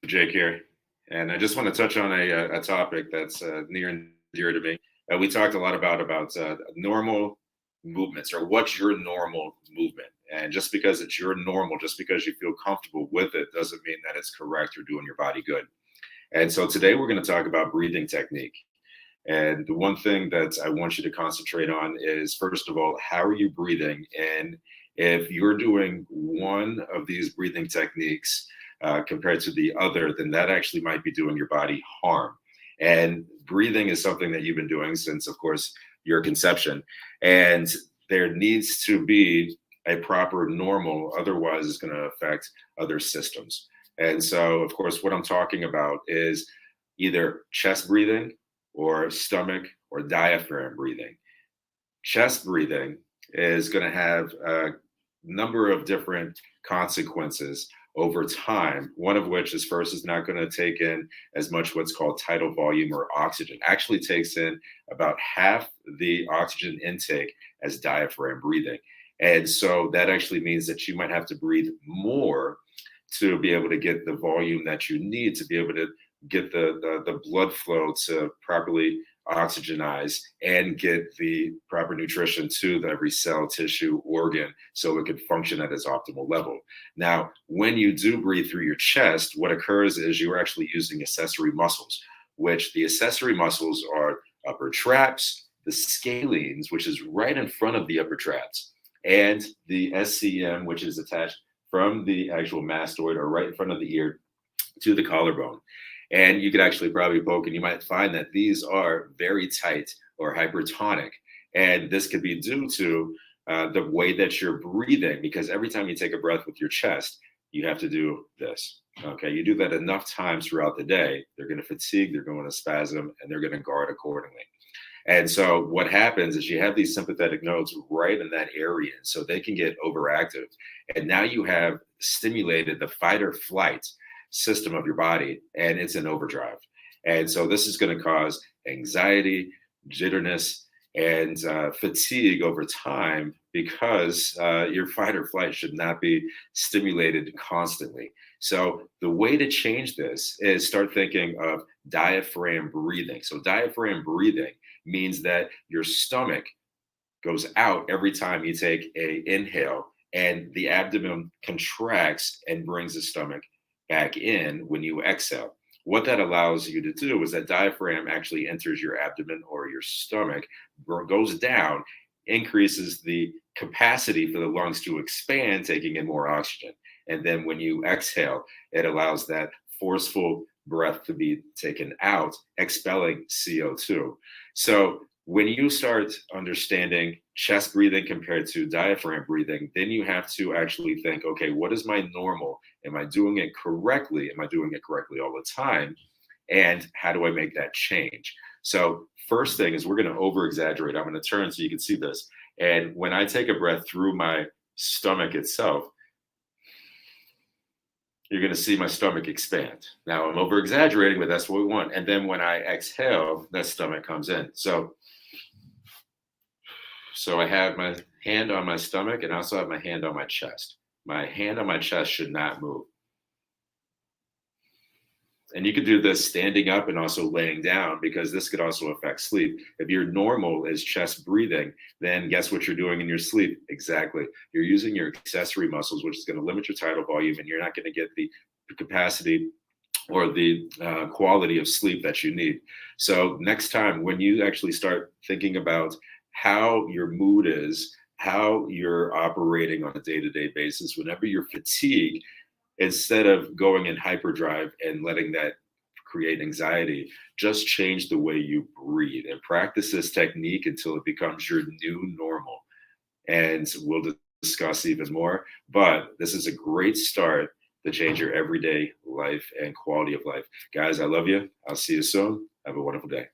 Jake here, and I just want to touch on a topic that's near and dear to me. We talked a lot about normal movements or what's your normal movement, and just because it's your normal, just because you feel comfortable with it, doesn't mean that it's correct or doing your body good. And so today we're going to talk about breathing technique. And the one thing that I want you to concentrate on is, first of all, how are you breathing? And if you're doing one of these breathing techniques compared to the other, then that actually might be doing your body harm. And breathing is something that you've been doing since, of course, your conception. And there needs to be a proper normal, otherwise, it's going to affect other systems. And so, of course, what I'm talking about is either chest breathing or stomach or diaphragm breathing. Chest breathing is going to have a number of different consequences over time, one of which is first is not going to take in as much what's called tidal volume or oxygen. Actually takes in about half the oxygen intake as diaphragm breathing. And so that actually means that you might have to breathe more to be able to get the volume that you need to be able to get the blood flow to properly oxygenize and get the proper nutrition to every cell, tissue, organ, so it can function at its optimal level. Now, when you do breathe through your chest, what occurs is you're actually using accessory muscles, which the accessory muscles are upper traps, the scalenes, which is right in front of the upper traps, and the SCM, which is attached from the actual mastoid or right in front of the ear to the collarbone. And you could actually probably poke and you might find that these are very tight or hypertonic. And this could be due to the way that you're breathing, because every time you take a breath with your chest, you have to do this. Okay, you do that enough times throughout the day, they're going to fatigue, they're going to spasm, and they're going to guard accordingly. And so what happens is you have these sympathetic nodes right in that area, so they can get overactive. And now you have stimulated the fight or flight system of your body, and it's in overdrive. And so this is going to cause anxiety, jitterness, and fatigue over time, because your fight or flight should not be stimulated constantly. So the way to change this is start thinking of diaphragm breathing. So diaphragm breathing means that your stomach goes out every time you take a inhale, and the abdomen contracts and brings the stomach back in when you exhale. What that allows you to do is that diaphragm actually enters your abdomen or your stomach, goes down, increases the capacity for the lungs to expand, taking in more oxygen. And then when you exhale, it allows that forceful breath to be taken out, expelling CO2. So when you start understanding chest breathing compared to diaphragm breathing, then you have to actually think, okay, what is my normal? Am I doing it correctly? Am I doing it correctly all the time? And how do I make that change? So first thing is we're going to over exaggerate. I'm going to turn so you can see this. And when I take a breath through my stomach itself, you're going to see my stomach expand. Now I'm over exaggerating, but that's what we want. And then when I exhale, that stomach comes in. So I have my hand on my stomach and I also have my hand on my chest. My hand on my chest should not move. And you could do this standing up and also laying down, because this could also affect sleep. If your normal is chest breathing, then guess what you're doing in your sleep? Exactly. You're using your accessory muscles, which is going to limit your tidal volume, and you're not going to get the capacity or the quality of sleep that you need. So next time when you actually start thinking about how your mood is, how you're operating on a day-to-day basis, whenever you're fatigued, instead of going in hyperdrive and letting that create anxiety, just change the way you breathe and practice this technique until it becomes your new normal. And we'll discuss even more, but this is a great start to change your everyday life and quality of life. Guys, I love you. I'll see you soon. Have a wonderful day.